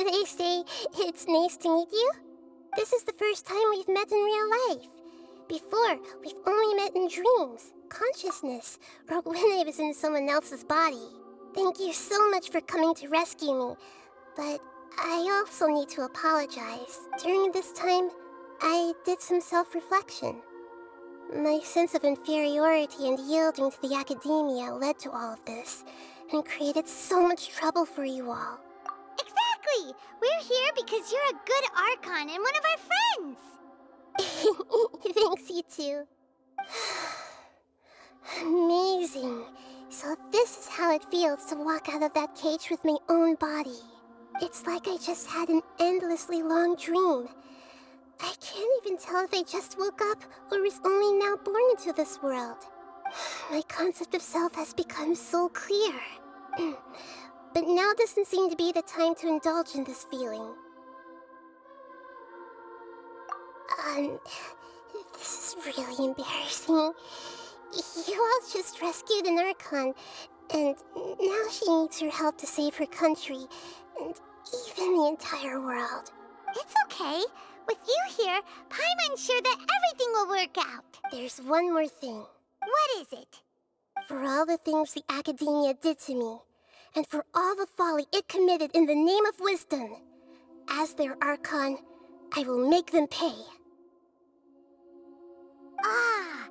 They say it's nice to meet you. This is the first time we've met in real life. Before, we've only met in dreams, consciousness, or when I was in someone else's body. Thank you so much for coming to rescue me, but I also need to apologize. During this time, I did some self-reflection. My sense of inferiority and yielding to the academia led to all of this, and created so much trouble for you all. Exactly! We're here because you're a good Archon and one of our friends! Thanks, you too. Amazing. So this is how it feels to walk out of that cage with my own body. It's like I just had an endlessly long dream. I can't even tell if I just woke up or was only now born into this world. My concept of self has become so clear. But now doesn't seem to be the time to indulge in this feeling. This is really embarrassing. You all just rescued an Archon, and now she needs your help to save her country, and even the entire world. It's okay. With you here, Paimon's sure that everything will work out. There's one more thing. What is it? For all the things the academia did to me, and for all the folly it committed in the name of wisdom, as their Archon, I will make them pay. Ah!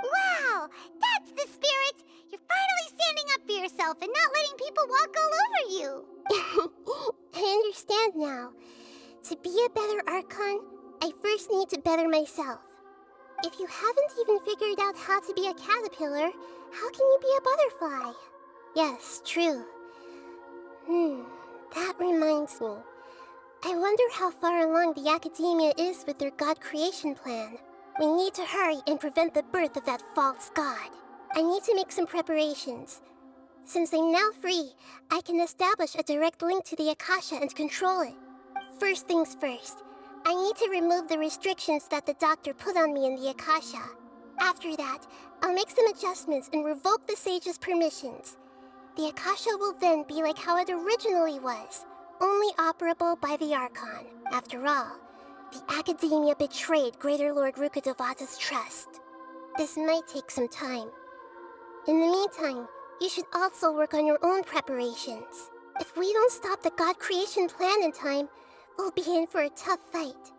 Wow! That's the spirit! You're finally standing up for yourself and not letting people walk all over you! I understand now. To be a better Archon, I first need to better myself. If you haven't even figured out how to be a caterpillar, how can you be a butterfly? Yes, true. That reminds me. I wonder how far along the academia is with their god creation plan. We need to hurry and prevent the birth of that false god. I need to make some preparations. Since I'm now free, I can establish a direct link to the Akasha and control it. First things first, I need to remove the restrictions that the doctor put on me in the Akasha. After that, I'll make some adjustments and revoke the sage's permissions. The Akasha will then be like how it originally was, only operable by the Archon. After all, the academia betrayed Greater Lord Rukkhadevata's trust. This might take some time. In the meantime, you should also work on your own preparations. If we don't stop the god creation plan in time, we'll be in for a tough fight.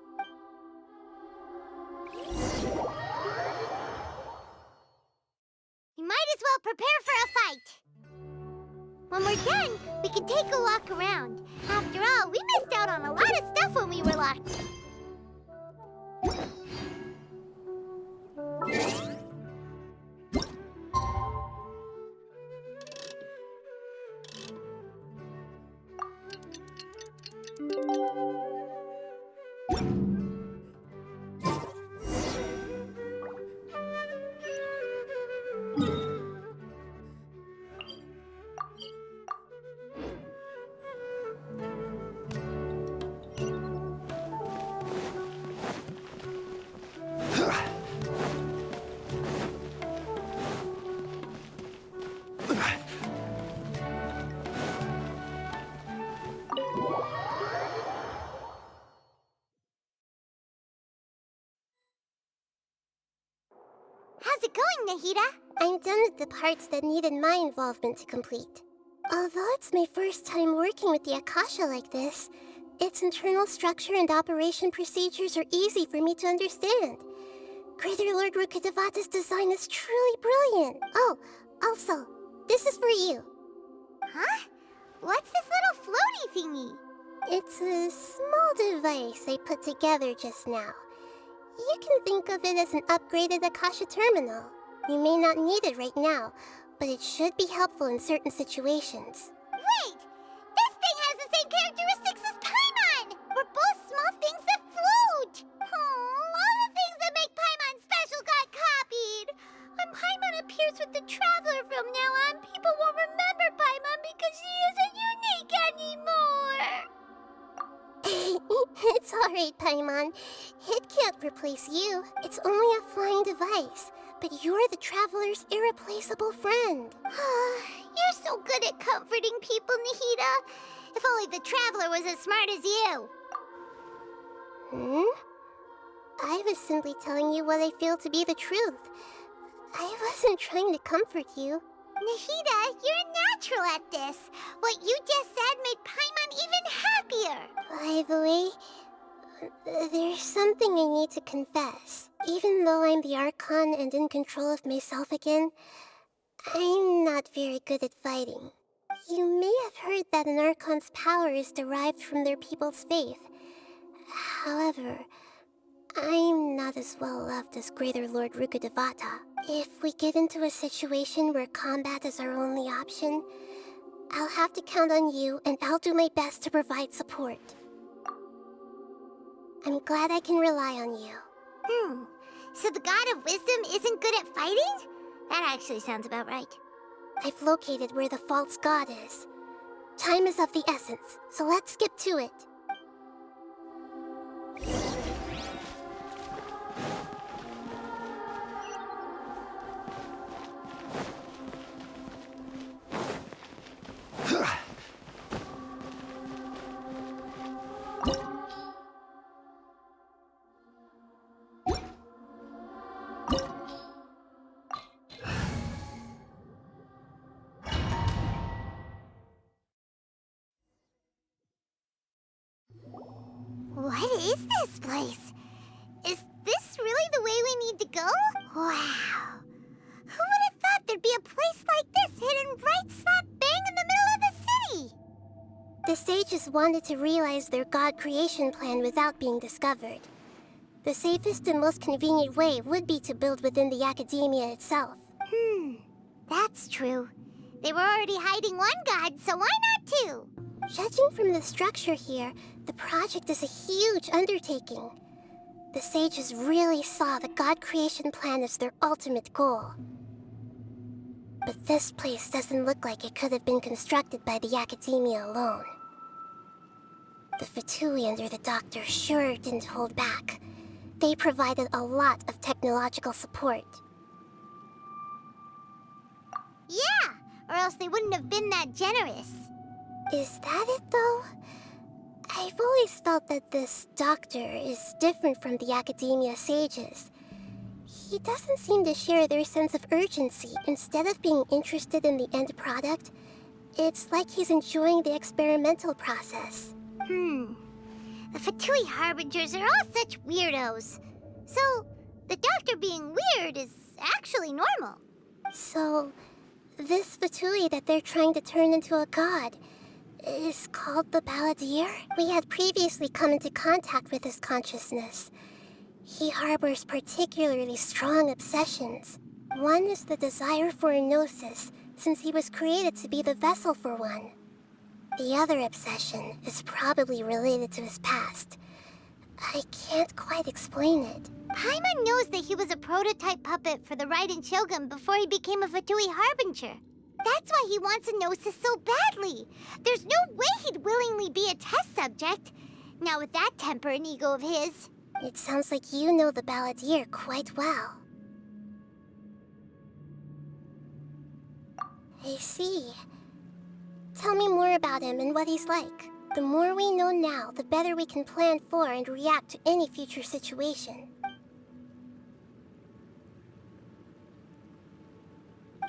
You might as well prepare for a fight! When we're done, we can take a walk around. After all, we missed out on a lot of stuff when we were locked. How's it going, Nahida? I'm done with the parts that needed my involvement to complete. Although it's my first time working with the Akasha like this, its internal structure and operation procedures are easy for me to understand. Greater Lord Rukkhadevata's design is truly brilliant. Oh, also, this is for you. Huh? What's this little floaty thingy? It's a small device I put together just now. You can think of it as an upgraded Akasha terminal. You may not need it right now, but it should be helpful in certain situations. Wait! This thing has the same characteristics as Paimon! We're both small things that float! Oh, all the things that make Paimon special got copied! When Paimon appears with the Traveler from now on, people won't remember Paimon because she isn't unique anymore! It's alright, Paimon. It can't replace you. It's only a flying device. But you're the Traveler's irreplaceable friend. You're so good at comforting people, Nahida. If only the Traveler was as smart as you. I was simply telling you what I feel to be the truth. I wasn't trying to comfort you. Nahida, you're a natural at this. What you just said made Paimon even happier. By the way, there's something I need to confess. Even though I'm the Archon and in control of myself again, I'm not very good at fighting. You may have heard that an Archon's power is derived from their people's faith. However, I'm not as well loved as Greater Lord Rukkhadevata. If we get into a situation where combat is our only option, I'll have to count on you, and I'll do my best to provide support. I'm glad I can rely on you. So the God of Wisdom isn't good at fighting? That actually sounds about right. I've located where the false god is. Time is of the essence, so let's skip to it. What is this place? Is this really the way we need to go? Wow. Who would have thought there'd be a place like this hidden right slap bang in the middle of the city? The sages wanted to realize their god creation plan without being discovered. The safest and most convenient way would be to build within the academia itself. That's true. They were already hiding one god, so why not two? Judging from the structure here, the project is a huge undertaking. The sages really saw the god creation plan as their ultimate goal. But this place doesn't look like it could have been constructed by the academia alone. The Fatui under the Doctor sure didn't hold back. They provided a lot of technological support. Yeah, or else they wouldn't have been that generous. Is that it, though? I've always felt that this doctor is different from the academia sages. He doesn't seem to share their sense of urgency. Instead of being interested in the end product, it's like he's enjoying the experimental process. The Fatui Harbingers are all such weirdos. So, the Doctor being weird is actually normal. So, this Fatui that they're trying to turn into a god is called the Balladeer? We had previously come into contact with his consciousness. He harbors particularly strong obsessions. One is the desire for a gnosis, since he was created to be the vessel for one. The other obsession is probably related to his past. I can't quite explain it. Paimon knows that he was a prototype puppet for the Raiden Shogun before he became a Fatui Harbinger. That's why he wants a gnosis so badly. There's no way he'd willingly be a test subject. Now with that temper and ego of his. It sounds like you know the Balladeer quite well. I see. Tell me more about him and what he's like. The more we know now, the better we can plan for and react to any future situation.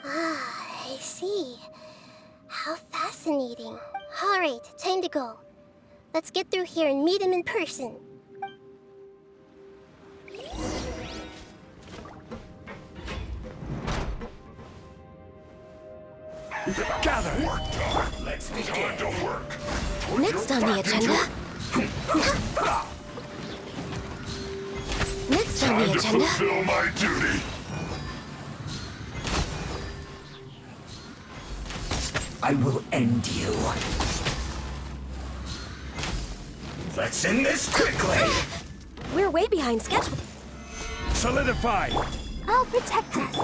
Ah, I see. How fascinating. All right, time to go. Let's get through here and meet him in person. Gather! Let's begin. To work. Next on the agenda. Next on the agenda. Fulfill my duty. I will end you. Let's end this quickly. We're way behind schedule. Solidify. I'll protect us.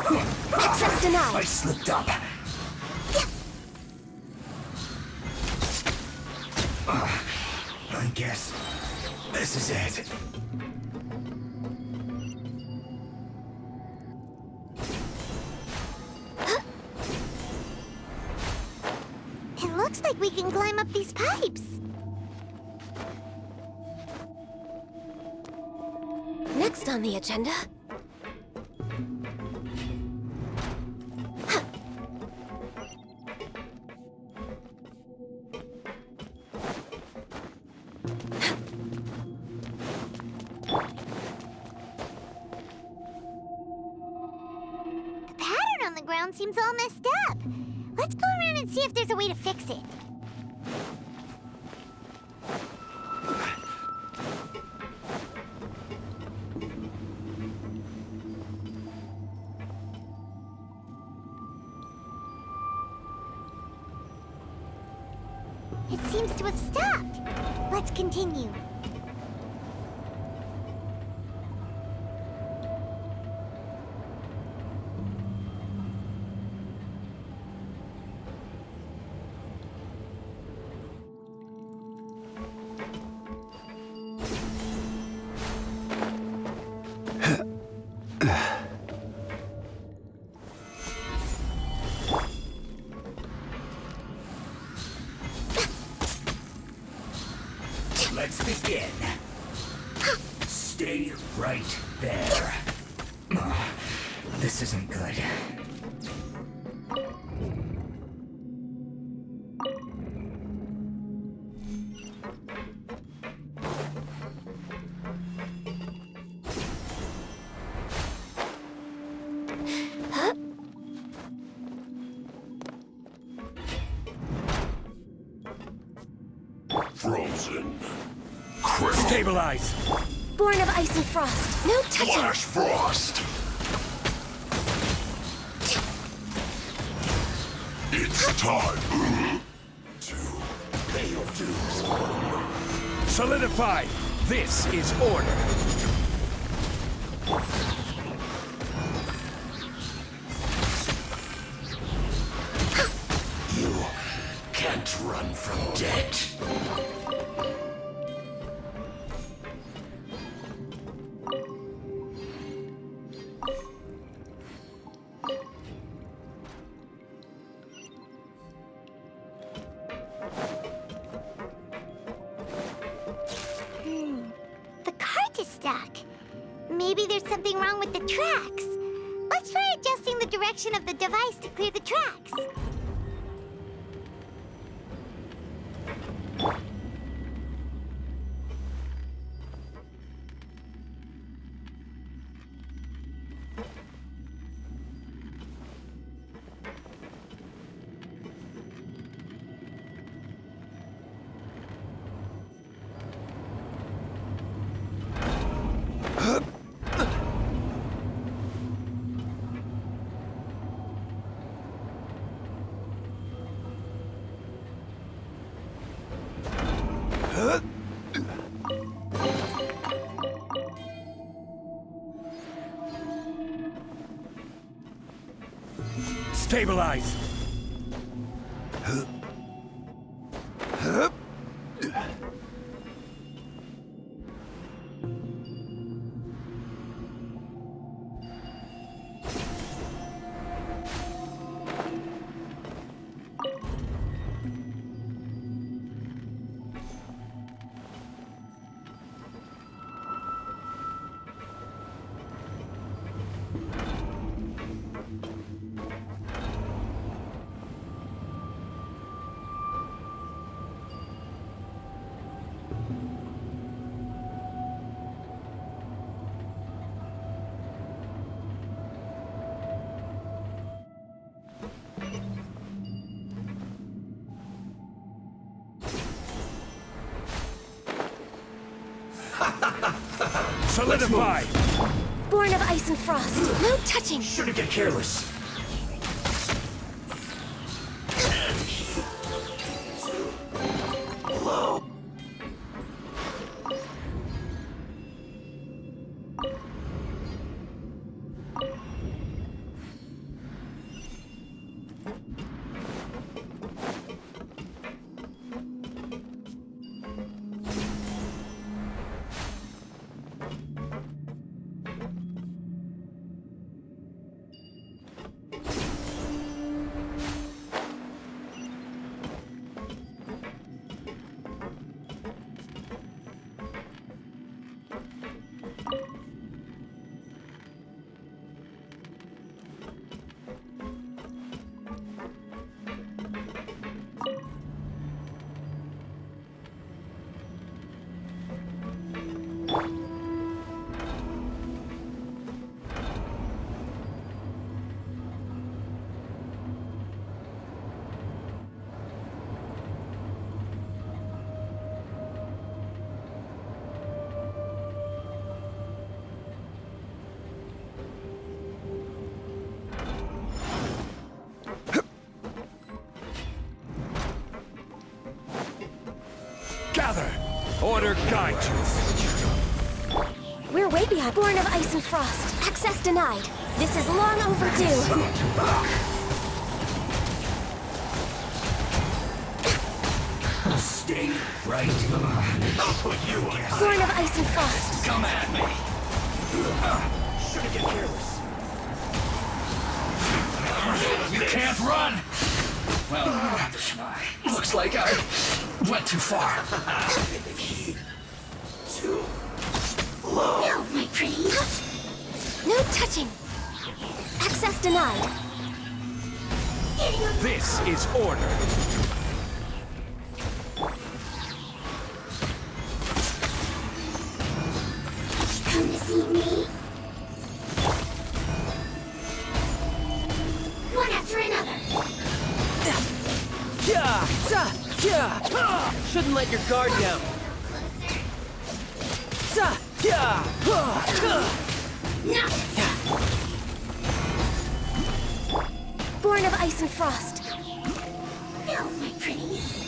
Access denied. I slipped up. I guess this is it. It looks like we can climb up these pipes. Next on the agenda. The pattern on the ground seems all messed up. Let's go around and see if there's a way to fix it. It seems to have stopped. Let's continue. Let's begin. Stay right there. This isn't good. Frozen. Stabilize! Born of ice and frost. No touching. Flash frost. It's time to pay your dues. Solidify! This is order! You can't run from death. The cart is stuck. Maybe there's something wrong with the tracks. Let's try adjusting the direction of the device to clear the tracks. Stabilize! Solidify! Born of ice and frost. No touching. Shouldn't get careless. Gather! Order guide you. We're way behind. Born of ice and frost. Access denied. This is long overdue. Stay right. I'll put you on. Born of ice and frost. Come at me. Should've get careless. You can't run. Well, looks like I went too far. Too low. No, my pretties. No touching. Access denied. This is order. Come to see me. One after another. Shouldn't let your guard down. No. Born of ice and frost. No, my pretties.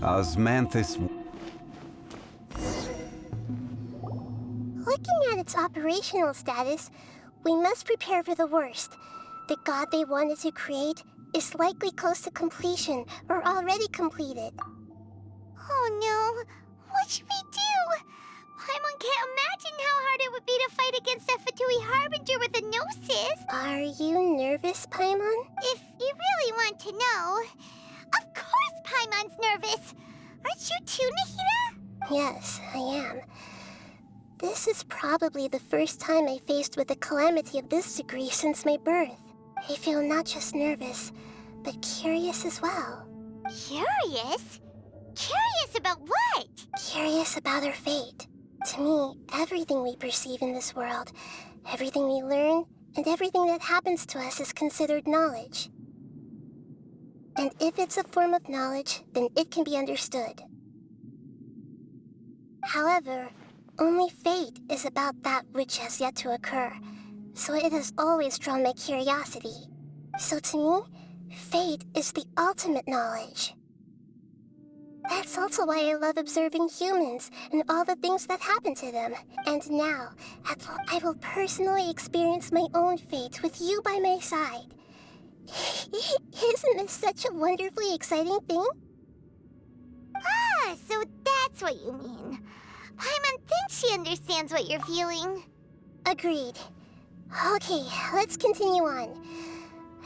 Osmanthus. Looking at its operational status, we must prepare for the worst. The god they wanted to create is likely close to completion or already completed. Oh no, what should we do? Paimon can't imagine how hard it would be to fight against a Fatui Harbinger with a Gnosis. Are you nervous, Paimon? If you really want to know, of course Paimon's nervous. Aren't you too, Nahida? Yes, I am. This is probably the first time I faced with a calamity of this degree since my birth. I feel not just nervous, but curious as well. Curious? Curious about what? Curious about our fate. To me, everything we perceive in this world, everything we learn, and everything that happens to us is considered knowledge. And if it's a form of knowledge, then it can be understood. However, only fate is about that which has yet to occur, so it has always drawn my curiosity. So to me, fate is the ultimate knowledge. That's also why I love observing humans and all the things that happen to them. And now, I will personally experience my own fate with you by my side. Isn't this such a wonderfully exciting thing? Ah, so that's what you mean. Paimon thinks she understands what you're feeling. Agreed. Okay, let's continue on.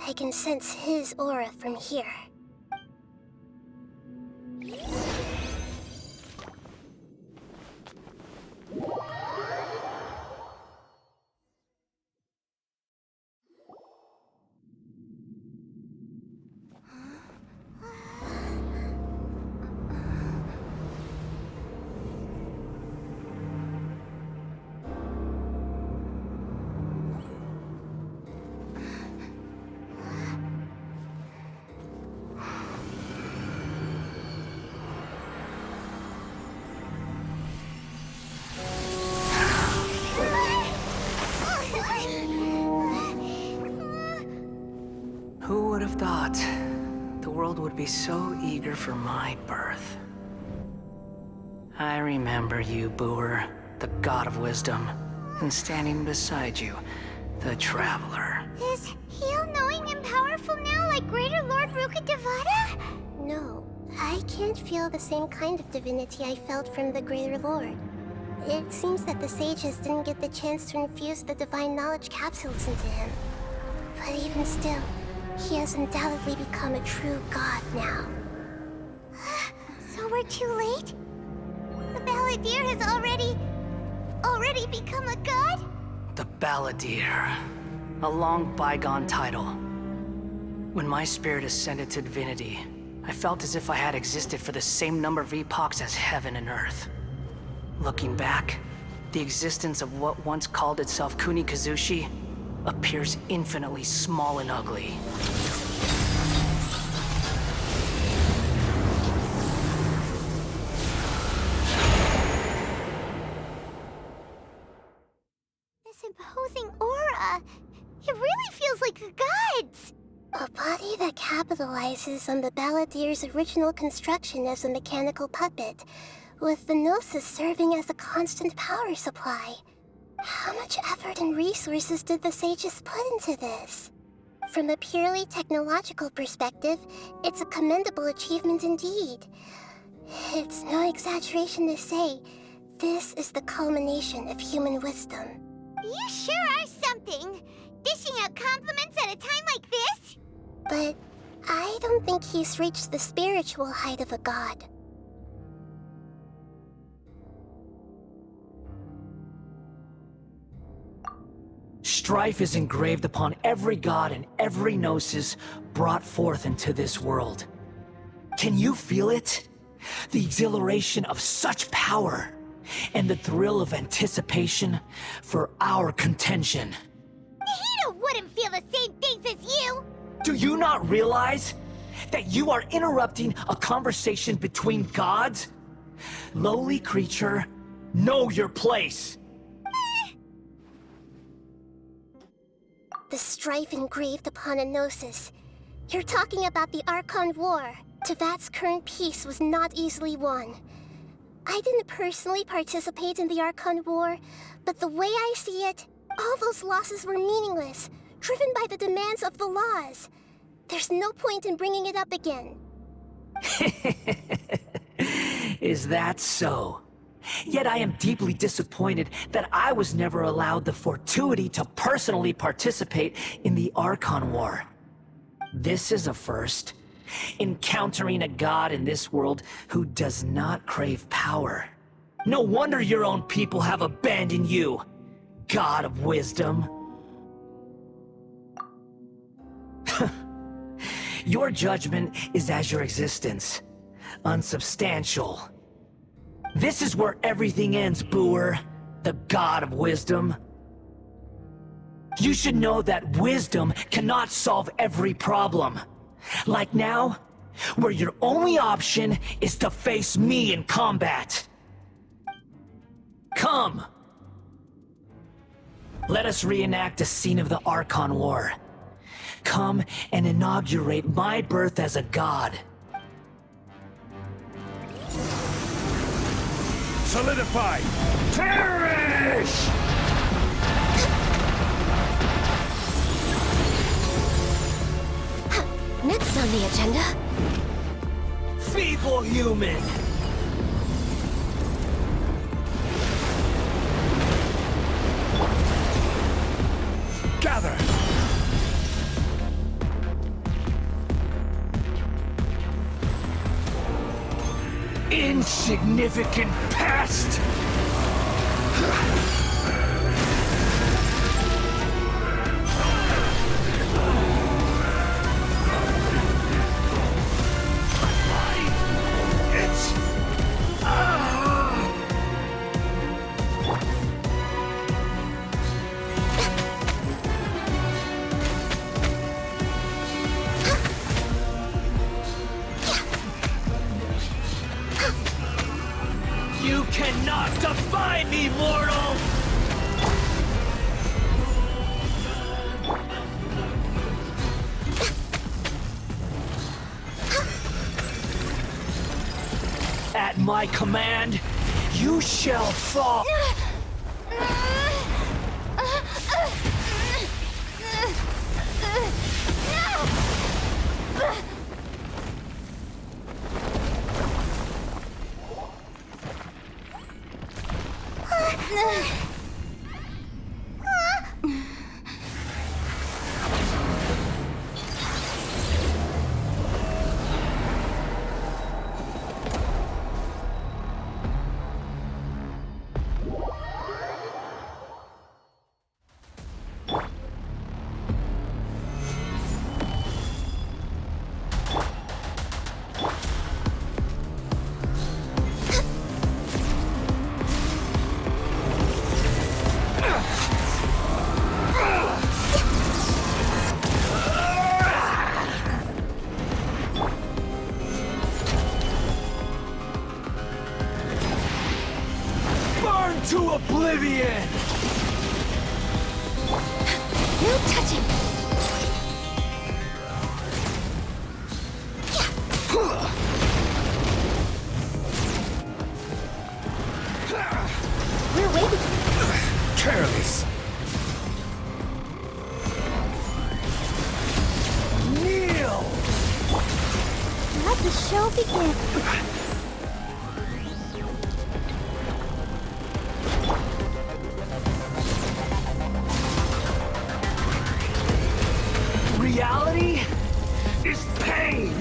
I can sense his aura from here. Who would have thought? the world would be so eager for my birth. I remember you, Booer, the god of wisdom, and standing beside you, the traveler. Is he all-knowing and powerful now like Greater Lord Rukkhadevata? No, I can't feel the same kind of divinity I felt from the Greater Lord. It seems that the sages didn't get the chance to infuse the divine knowledge capsules into him. But even still, he has undoubtedly become a true god now. So we're too late? The Balladeer has already become a god? The Balladeer. A long bygone title. When my spirit ascended to divinity, I felt as if I had existed for the same number of epochs as heaven and earth. Looking back, the existence of what once called itself Kunikazushi appears infinitely small and ugly. This imposing aura, it really feels like the gods! A body that capitalizes on the Balladeer's original construction as a mechanical puppet, with the Gnosis serving as a constant power supply. How much effort and resources did the sages put into this? From a purely technological perspective, it's a commendable achievement indeed. It's no exaggeration to say, this is the culmination of human wisdom. You sure are something! Dishing out compliments at a time like this? But I don't think he's reached the spiritual height of a god. Strife is engraved upon every god and every gnosis brought forth into this world. Can you feel it? The exhilaration of such power, and the thrill of anticipation for our contention. Nahida wouldn't feel the same things as you! Do you not realize that you are interrupting a conversation between gods? Lowly creature, know your place! The strife engraved upon a gnosis. You're talking about the Archon War. Tevat's current peace was not easily won. I didn't personally participate in the Archon War, but the way I see it, all those losses were meaningless, driven by the demands of the laws. There's no point in bringing it up again. Is that so? Yet I am deeply disappointed that I was never allowed the fortuity to personally participate in the Archon War. This is a first. Encountering a god in this world who does not crave power. No wonder your own people have abandoned you, god of wisdom. Your judgment is as your existence, unsubstantial. This is where everything ends, Booer, the god of wisdom. You should know that wisdom cannot solve every problem. Like now, where your only option is to face me in combat. Come! Let us reenact a scene of the Archon War. Come and inaugurate my birth as a god. Solidify! Perish! Next on the agenda. Feeble human! Gather! Insignificant pest! You cannot defy me, mortal! At my command, you shall fall. To oblivion! No touching! We're waiting. Careless. Kneel! Let the show begin. Reality is pain!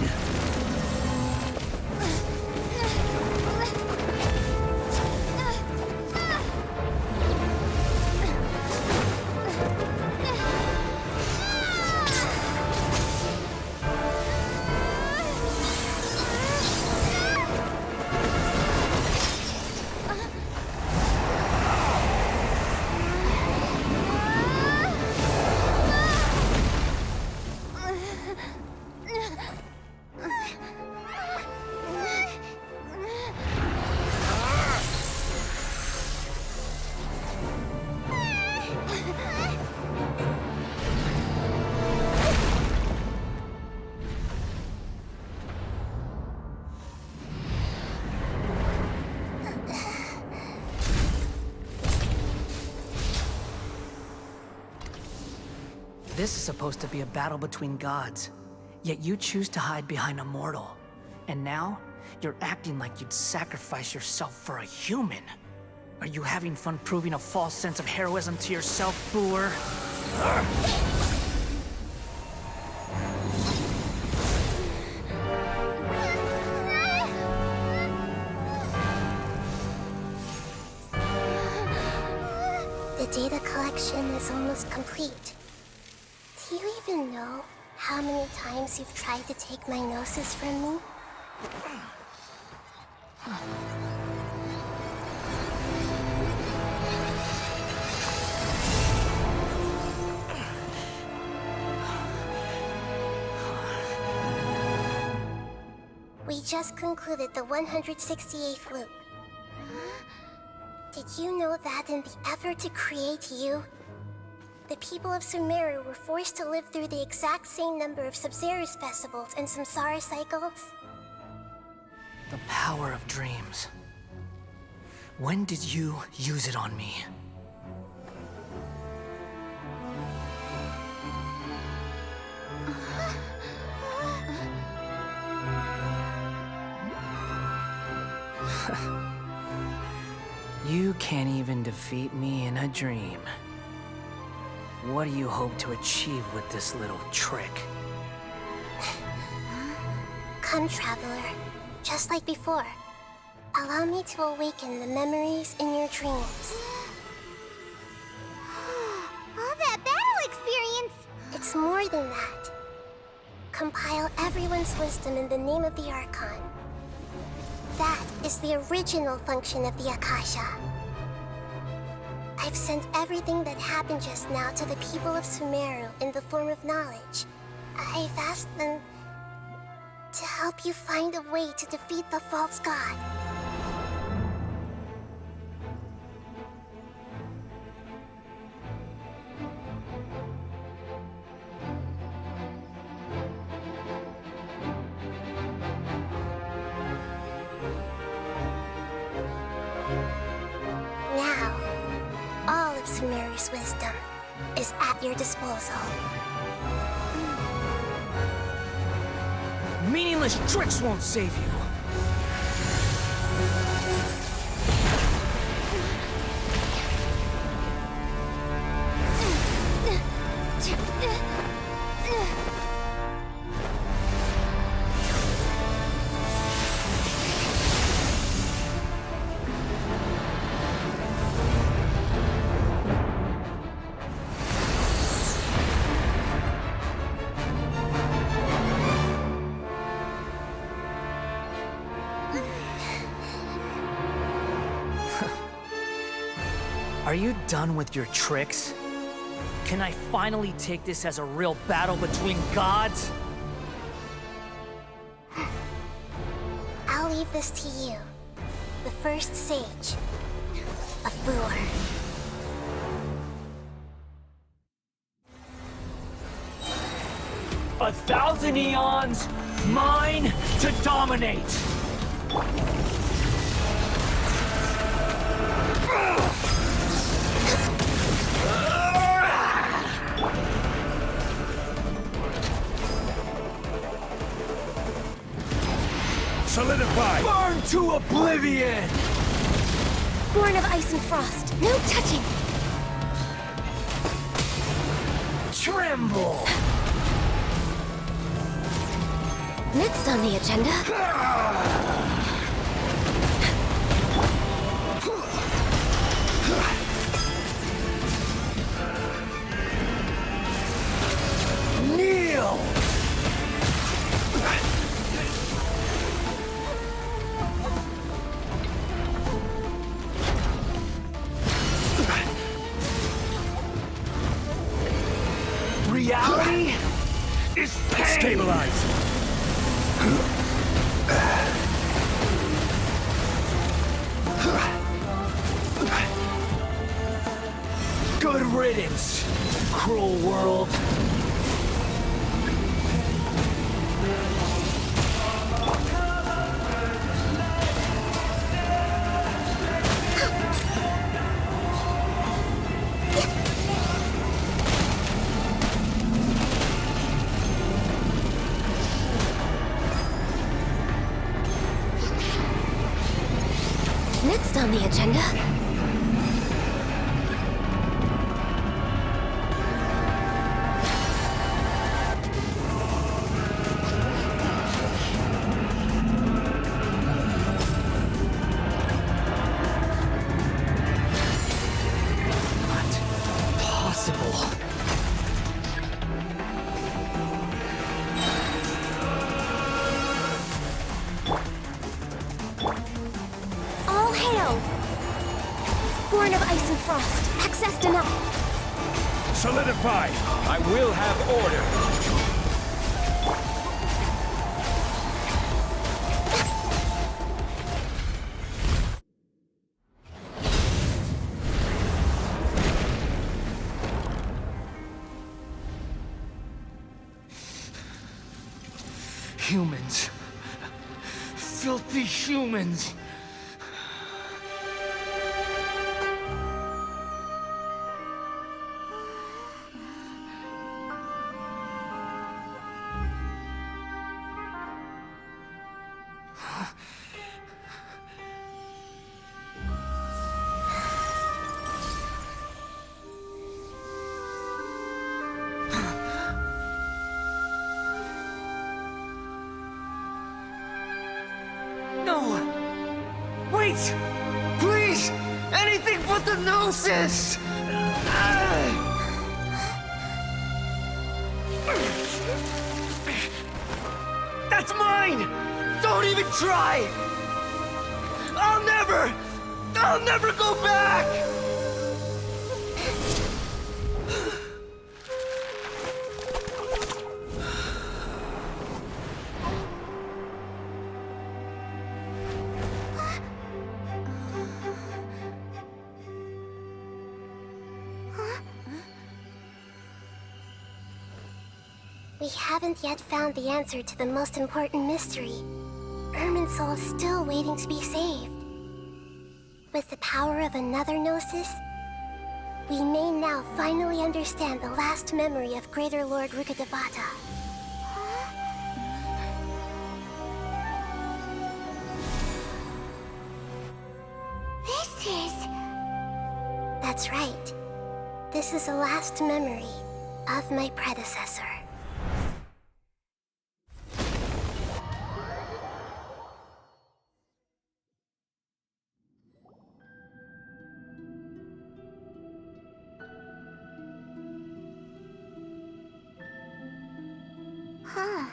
This is supposed to be a battle between gods, yet you choose to hide behind a mortal. And now, you're acting like you'd sacrifice yourself for a human. Are you having fun proving a false sense of heroism to yourself, Boor? The data collection is almost complete. Do you even know how many times you've tried to take my gnosis from me? We just concluded the 168th loop. Did you know that in the effort to create you, the people of Sumeru were forced to live through the exact same number of Sub-Zerus festivals and samsara cycles? The power of dreams. When did you use it on me? You can't even defeat me in a dream. What do you hope to achieve with this little trick? Come, Traveler. Just like before. Allow me to awaken the memories in your dreams. All that battle experience! It's more than that. Compile everyone's wisdom in the name of the Archon. That is the original function of the Akasha. I've sent everything that happened just now to the people of Sumeru in the form of knowledge. I've asked them to help you find a way to defeat the false god. Gnosis wisdom is at your disposal. Meaningless tricks won't save you. Are you done with your tricks? Can I finally take this as a real battle between gods? I'll leave this to you, the first sage of Boor. A thousand eons, mine to dominate! Solidify! Burn to oblivion! Born of ice and frost. No touching. Tremble! Next on the agenda. Kneel! Reality is pain! Stabilize! Good riddance, cruel world. Next on the agenda. All hail! Born of ice and frost. Access denied. Solidify! I will have order! Humans. Filthy humans. No! Wait! Please! Anything but the Gnosis! That's mine! Don't even try! I'll never go back! We haven't yet found the answer to the most important mystery. Irminsul is still waiting to be saved. With the power of another Gnosis, We may now finally understand the last memory of Greater Lord Rukkhadevata. This is... That's right. This is the last memory of my predecessor. Huh.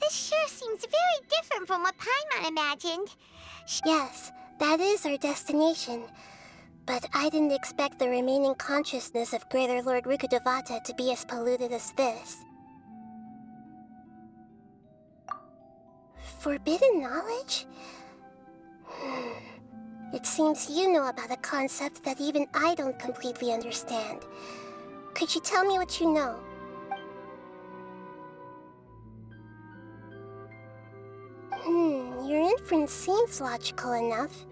This sure seems very different from what Paimon imagined. Yes, that is our destination. But I didn't expect the remaining consciousness of Greater Lord Rukkhadevata to be as polluted as this. Forbidden knowledge? It seems you know about a concept that even I don't completely understand. Could you tell me what you know? Your inference seems logical enough.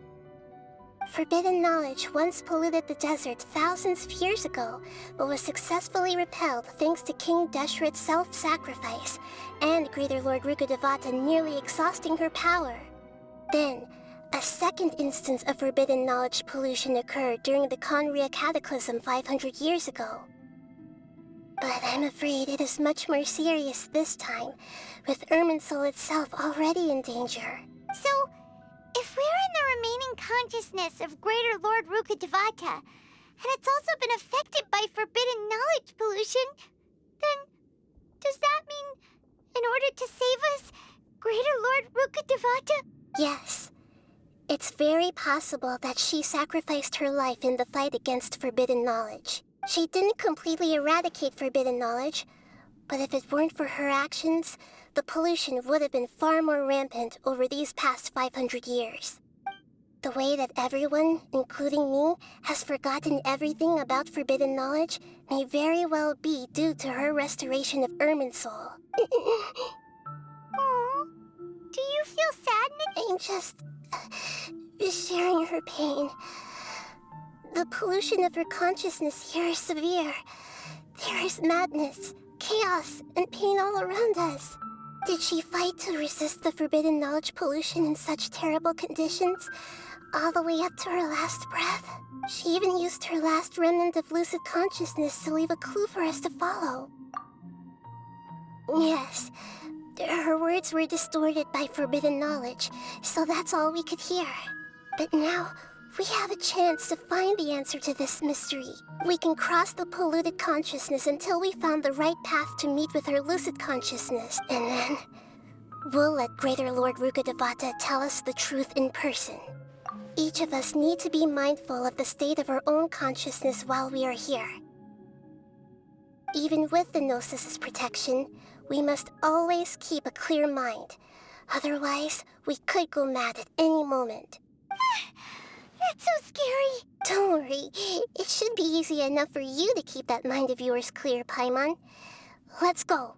Forbidden knowledge once polluted the desert thousands of years ago, but was successfully repelled thanks to King Deshret's self-sacrifice, and Greater Lord Rukkhadevata nearly exhausting her power. Then, a second instance of forbidden knowledge pollution occurred during the Conria Cataclysm 500 years ago. But I'm afraid it is much more serious this time, with Irminsul itself already in danger. So, if we're in the remaining consciousness of Greater Lord Rukkhadevata, and it's also been affected by forbidden knowledge pollution, then does that mean, in order to save us, Greater Lord Rukkhadevata? Yes. It's very possible that she sacrificed her life in the fight against forbidden knowledge. She didn't completely eradicate forbidden knowledge, but if it weren't for her actions, the pollution would have been far more rampant over these past 500 years. The way that everyone, including me, has forgotten everything about forbidden knowledge may very well be due to her restoration of Irminsul. Aww. Do you feel sad, Nick? I'm just sharing her pain. The pollution of her consciousness here is severe. There is madness, chaos, and pain all around us. Did she fight to resist the forbidden knowledge pollution in such terrible conditions, all the way up to her last breath? She even used her last remnant of lucid consciousness to leave a clue for us to follow. Yes, her words were distorted by forbidden knowledge, so that's all we could hear. But now, we have a chance to find the answer to this mystery. We can cross the polluted consciousness until we found the right path to meet with her lucid consciousness, and then we'll let Greater Lord Rukkhadevata tell us the truth in person. Each of us need to be mindful of the state of our own consciousness while we are here. Even with the Gnosis' protection, we must always keep a clear mind. Otherwise, we could go mad at any moment. That's so scary. Don't worry. It should be easy enough for you to keep that mind of yours clear, Paimon. Let's go.